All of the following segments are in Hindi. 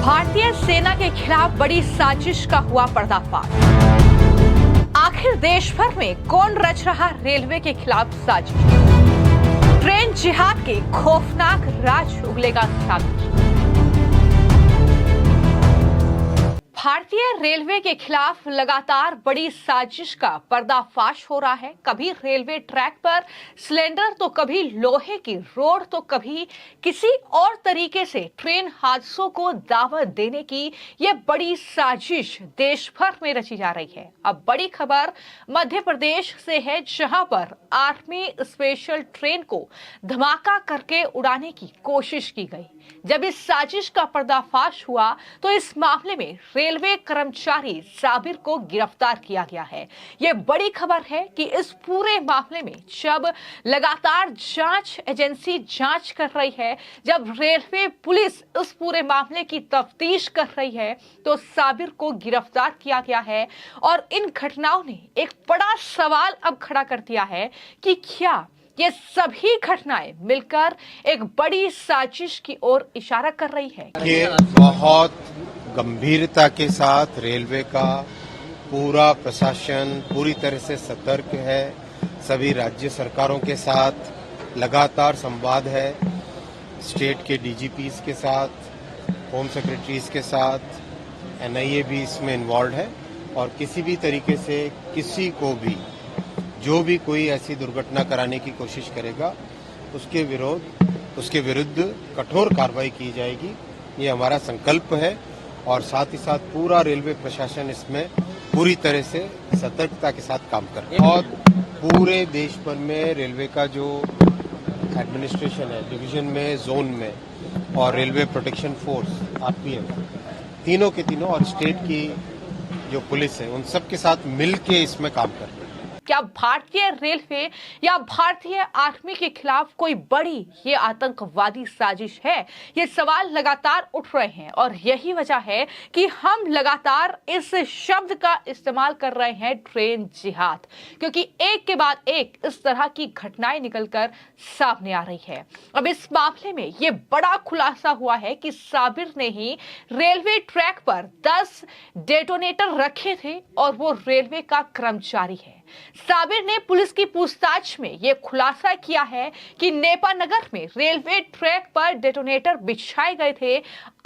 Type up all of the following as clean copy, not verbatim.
भारतीय सेना के खिलाफ बड़ी साजिश का हुआ पर्दाफाश। आखिर देश भर में कौन रच रहा रेलवे के खिलाफ साजिश? ट्रेन जिहाद के खौफनाक राज उगलेगा साबित। भारतीय रेलवे के खिलाफ लगातार बड़ी साजिश का पर्दाफाश हो रहा है। कभी रेलवे ट्रैक पर सिलेंडर तो कभी लोहे की रोड तो कभी किसी और तरीके से ट्रेन हादसों को दावत देने की ये बड़ी साजिश देश भर में रची जा रही है। अब बड़ी खबर मध्य प्रदेश से है, जहां पर आर्मी स्पेशल ट्रेन को धमाका करके उड़ाने की कोशिश की गई। जब इस साजिश का पर्दाफाश हुआ तो इस मामले में रेलवे कर्मचारी साबिर को गिरफ्तार किया गया है। यह बड़ी खबर है कि इस पूरे मामले में जब लगातार जांच एजेंसी जांच कर रही है, जब रेलवे पुलिस इस पूरे मामले की तफ्तीश कर रही है, तो साबिर को गिरफ्तार किया गया है। और इन घटनाओं ने एक बड़ा सवाल अब खड़ा कर दिया है कि क्या ये सभी घटनाएं मिलकर एक बड़ी साजिश की ओर इशारा कर रही है? ये बहुत गंभीरता के साथ रेलवे का पूरा प्रशासन पूरी तरह से सतर्क है। सभी राज्य सरकारों के साथ लगातार संवाद है, स्टेट के डीजीपीज के साथ, होम सेक्रेटरीज के साथ, एनआईए भी इसमें इन्वॉल्व है। और किसी भी तरीके से किसी को भी जो भी कोई ऐसी दुर्घटना कराने की कोशिश करेगा उसके विरुद्ध कठोर कार्रवाई की जाएगी। ये हमारा संकल्प है और साथ ही साथ पूरा रेलवे प्रशासन इसमें पूरी तरह से सतर्कता के साथ काम कर रहा है। और पूरे देश भर में रेलवे का जो एडमिनिस्ट्रेशन है, डिवीजन में, जोन में और रेलवे प्रोटेक्शन फोर्स आरपीएफ, तीनों के तीनों और स्टेट की जो पुलिस है उन सब के साथ मिलके इसमें काम कर रहे हैं। क्या भारतीय रेलवे या भारतीय आर्मी के खिलाफ कोई बड़ी ये आतंकवादी साजिश है? ये सवाल लगातार उठ रहे हैं और यही वजह है कि हम लगातार इस शब्द का इस्तेमाल कर रहे हैं, ट्रेन जिहाद, क्योंकि एक के बाद एक इस तरह की घटनाएं निकलकर सामने आ रही है। अब इस मामले में ये बड़ा खुलासा हुआ है कि साबिर ने ही रेलवे ट्रैक पर 10 डेटोनेटर रखे थे और वो रेलवे का कर्मचारी है। साबिर ने पुलिस की पूछताछ में यह खुलासा किया है कि नेपानगर में रेलवे ट्रैक पर डेटोनेटर बिछाए गए थे।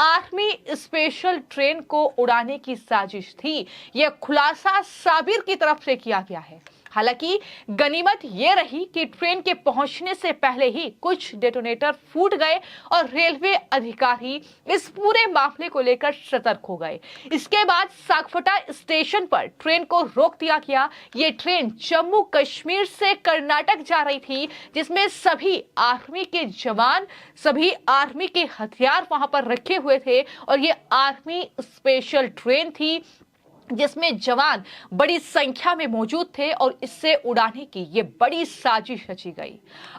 आर्मी स्पेशल ट्रेन को उड़ाने की साजिश थी। यह खुलासा साबिर की तरफ से किया गया है। हालांकि गनीमत यह रही कि ट्रेन के पहुंचने से पहले ही कुछ डेटोनेटर फूट गए और रेलवे अधिकारी इस पूरे मामले को लेकर सतर्क हो गए। इसके बाद सागफटा स्टेशन पर ट्रेन को रोक दिया गया। ये ट्रेन जम्मू कश्मीर से कर्नाटक जा रही थी, जिसमें सभी आर्मी के जवान, सभी आर्मी के हथियार वहां पर रखे हुए थे और ये आर्मी स्पेशल ट्रेन थी जिसमें जवान बड़ी संख्या में मौजूद थे और इससे उड़ाने की ये बड़ी साजिश रची गई।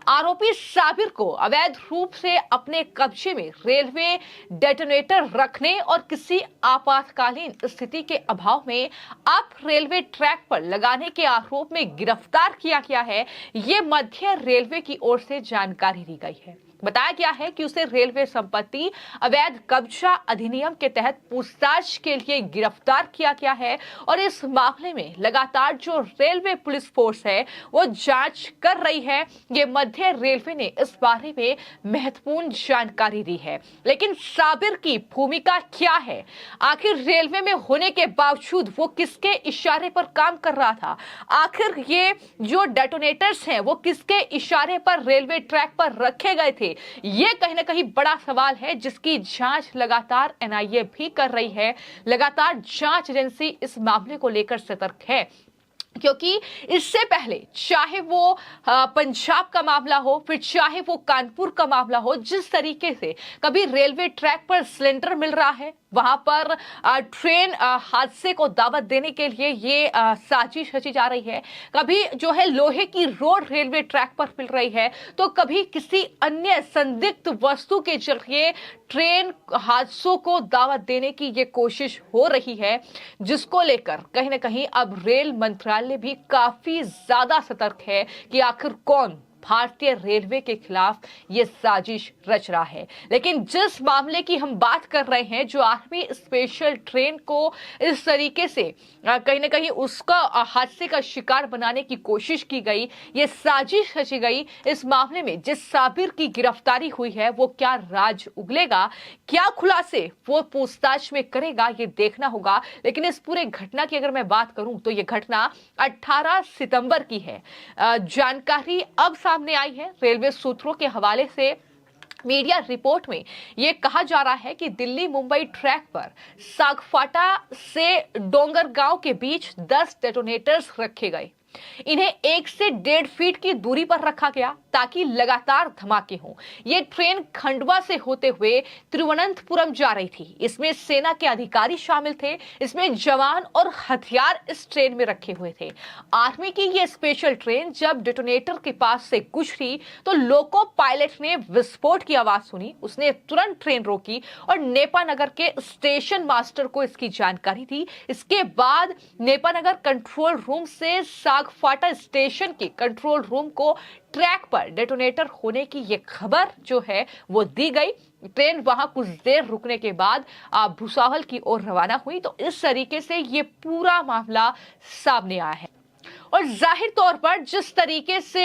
आरोपी साबिर को अवैध रूप से अपने कब्जे में रेलवे डेटोनेटर रखने और किसी आपातकालीन स्थिति के अभाव में अब रेलवे ट्रैक पर लगाने के आरोप में गिरफ्तार किया गया है। ये मध्य रेलवे की ओर से जानकारी दी गई है। बताया गया है कि उसे रेलवे संपत्ति अवैध कब्जा अधिनियम के तहत पूछताछ के लिए गिरफ्तार किया गया है और इस मामले में लगातार जो रेलवे पुलिस फोर्स है वो जांच कर रही है। ये मध्य रेलवे ने इस बारे में महत्वपूर्ण जानकारी दी है। लेकिन साबिर की भूमिका क्या है? आखिर रेलवे में होने के बावजूद वो किसके इशारे पर काम कर रहा था? आखिर ये जो डेटोनेटर्स हैं वो किसके इशारे पर रेलवे ट्रैक पर रखे गए थे? ये कहीं ना कहीं बड़ा सवाल है, जिसकी जांच लगातार एनआईए भी कर रही है। लगातार जांच एजेंसी इस मामले को लेकर सतर्क है, क्योंकि इससे पहले चाहे वो पंजाब का मामला हो, फिर चाहे वो कानपुर का मामला हो, जिस तरीके से कभी रेलवे ट्रैक पर सिलेंडर मिल रहा है, वहां पर ट्रेन हादसे को दावत देने के लिए ये साजिश रची जा रही है। कभी जो है लोहे की रोड रेलवे ट्रैक पर मिल रही है, तो कभी किसी अन्य संदिग्ध वस्तु के जरिए ट्रेन हादसों को दावत देने की ये कोशिश हो रही है, जिसको लेकर कहीं ना कहीं अब रेल मंत्रालय भी काफी ज्यादा सतर्क है कि आखिर कौन भारतीय रेलवे के खिलाफ ये साजिश रच रहा है। लेकिन जिस मामले की हम बात कर रहे हैं, जो आर्मी स्पेशल ट्रेन को इस तरीके से कहीं ना कहीं उसका हादसे का शिकार बनाने की कोशिश की गई, ये साजिश रची गई, इस मामले में जिस साबिर की गिरफ्तारी हुई है वो क्या राज उगलेगा, क्या खुलासे वो पूछताछ में करेगा, ये देखना होगा। लेकिन इस पूरे घटना की अगर मैं बात करूं तो ये घटना 18 सितंबर की है। जानकारी अब सामने आई है रेलवे सूत्रों के हवाले से। मीडिया रिपोर्ट में यह कहा जा रहा है कि दिल्ली मुंबई ट्रैक पर सागफाटा से डोंगरगांव के बीच 10 डेटोनेटर्स रखे गए। इन्हें 1 से 1.5 फीट की दूरी पर रखा गया ताकि लगातार धमाके हों। ये ट्रेन खंडवा से होते हुए तिरुवनंतपुरम जा रही थी। इसमें सेना के अधिकारी शामिल थे, इसमें जवान और हथियार इस ट्रेन में रखे हुए थे। आर्मी की ये स्पेशल ट्रेन जब डेटोनेटर के पास से गुजरी तो लोको पायलट ने विस्फोट की आवाज सुनी। उसने तुरंत ट्रेन रोकी और नेपानगर के स्टेशन मास्टर को इसकी जानकारी दी। इसके बाद नेपानगर कंट्रोल रूम से सागफाटा स्टेशन के कंट्रोल रूम को ट्रैक पर डेटोनेटर होने की यह खबर जो है वो दी गई। ट्रेन वहां कुछ देर रुकने के बाद भुसावल की ओर रवाना हुई। तो इस तरीके से ये पूरा मामला सामने आया है। और जाहिर तौर पर जिस तरीके से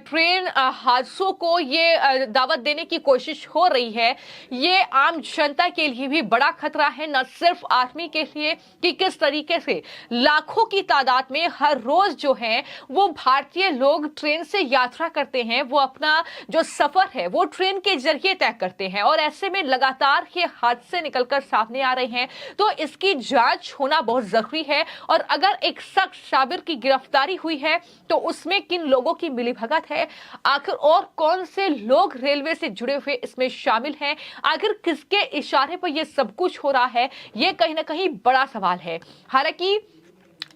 ट्रेन हादसों को ये दावत देने की कोशिश हो रही है, ये आम जनता के लिए भी बड़ा खतरा है। न सिर्फ आर्मी के लिए कि किस तरीके से लाखों की तादाद में हर रोज जो है वो भारतीय लोग ट्रेन से यात्रा करते हैं, वो अपना जो सफर है वो ट्रेन के जरिए तय करते हैं। और ऐसे में लगातार ये हादसे निकलकर सामने आ रहे हैं, तो इसकी जांच होना बहुत जरूरी है। और अगर एक शख्स साबिर की गिरफ्तारी हुई है तो उसमें किन लोगों की मिलीभगत है, आखिर और कौन से लोग रेलवे से जुड़े हुए इसमें शामिल हैं, आखिर किसके इशारे पर यह सब कुछ हो रहा है, यह कहीं ना कहीं बड़ा सवाल है। हालांकि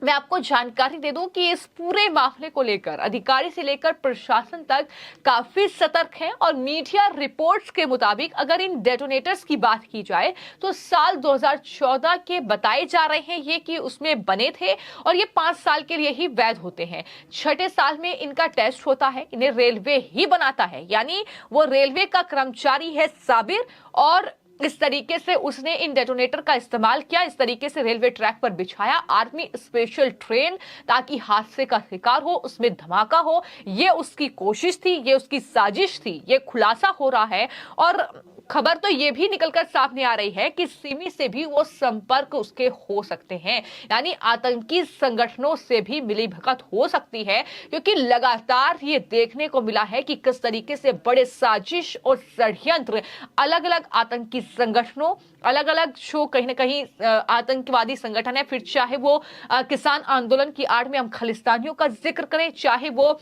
मैं आपको जानकारी दे दूं कि इस पूरे मामले को लेकर अधिकारी से लेकर प्रशासन तक काफी सतर्क हैं। और मीडिया रिपोर्ट्स के मुताबिक अगर इन डेटोनेटर्स की बात की जाए तो साल 2014 के बताए जा रहे हैं ये कि उसमें बने थे और ये 5 साल के लिए ही वैध होते हैं। 6ठे साल में इनका टेस्ट होता है, इन्हें रेलवे ही बनाता है, यानी वो रेलवे का कर्मचारी है साबिर। और इस तरीके से उसने इन डेटोनेटर का इस्तेमाल किया, इस तरीके से रेलवे ट्रैक पर बिछाया आर्मी स्पेशल ट्रेन ताकि हादसे का शिकार हो, उसमें धमाका हो। ये उसकी कोशिश थी, ये उसकी साजिश थी, ये खुलासा हो रहा है। और खबर तो ये भी निकलकर सामने आ रही है कि सिमी से भी वो संपर्क उसके हो सकते हैं, यानी आतंकी संगठनों से भी मिलीभगत हो सकती है। क्योंकि लगातार ये देखने को मिला है कि किस तरीके से बड़े साजिश और षड्यंत्र अलग अलग आतंकी संगठनों, अलग अलग जो कहीं ना कहीं आतंकवादी संगठन है, फिर चाहे वो किसान आंदोलन की आड़ में हम खालिस्तानियों का जिक्र करें, चाहे वो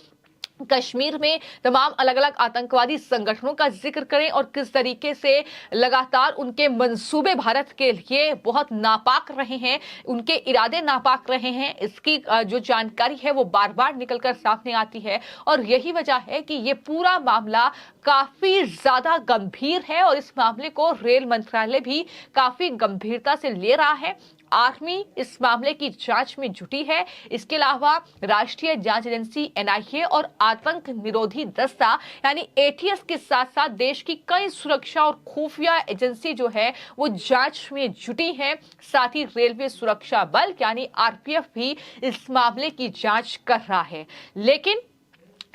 कश्मीर में तमाम अलग अलग आतंकवादी संगठनों का जिक्र करें, और किस तरीके से लगातार उनके मंसूबे भारत के लिए बहुत नापाक रहे हैं, उनके इरादे नापाक रहे हैं, इसकी जो जानकारी है वो बार बार निकलकर सामने आती है। और यही वजह है कि ये पूरा मामला काफी ज्यादा गंभीर है और इस मामले को रेल मंत्रालय भी काफी गंभीरता से ले रहा है। आर्मी इस मामले की जांच में जुटी है। इसके अलावा राष्ट्रीय जांच एजेंसी एनआईए और आतंक निरोधी दस्ता यानी एटीएस के साथ साथ देश की कई सुरक्षा और खुफिया एजेंसी जो है वो जांच में जुटी है। साथ ही रेलवे सुरक्षा बल यानी आरपीएफ भी इस मामले की जांच कर रहा है। लेकिन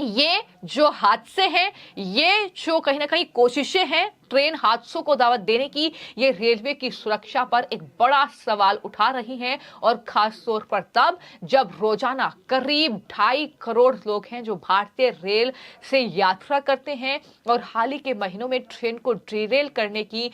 ये जो हादसे हैं, ये जो कहीं ना कहीं कोशिशें हैं ट्रेन हादसों को दावत देने की, ये रेलवे की सुरक्षा पर एक बड़ा सवाल उठा रही हैं। और खास तौर पर तब जब रोजाना करीब 2.5 करोड़ लोग हैं जो भारतीय रेल से यात्रा करते हैं और हाल ही के महीनों में ट्रेन को डिरेल करने की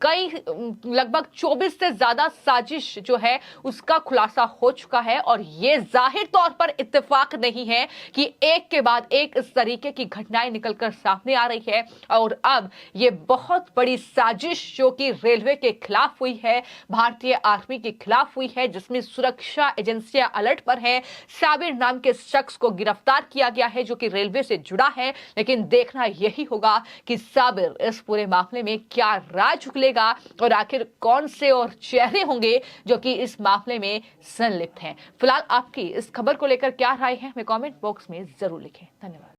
कई लगभग 24 से ज्यादा साजिश जो है उसका खुलासा हो चुका है। और ये जाहिर तौर पर इत्तेफाक नहीं है कि एक के बाद एक इस तरीके की घटनाएं निकलकर सामने आ रही है। और अब ये बहुत बड़ी साजिश जो कि रेलवे के खिलाफ हुई है, भारतीय आर्मी के खिलाफ हुई है, जिसमें सुरक्षा एजेंसियां अलर्ट पर है। साबिर नाम के शख्स को गिरफ्तार किया गया है जो कि रेलवे से जुड़ा है। लेकिन देखना यही होगा कि साबिर इस पूरे मामले में क्या राज उगलेगा और आखिर कौन से और चेहरे होंगे जो कि इस मामले में संलिप्त हैं। फिलहाल आपकी इस खबर को लेकर क्या राय है, हमें कमेंट बॉक्स में जरूर लिखें। धन्यवाद।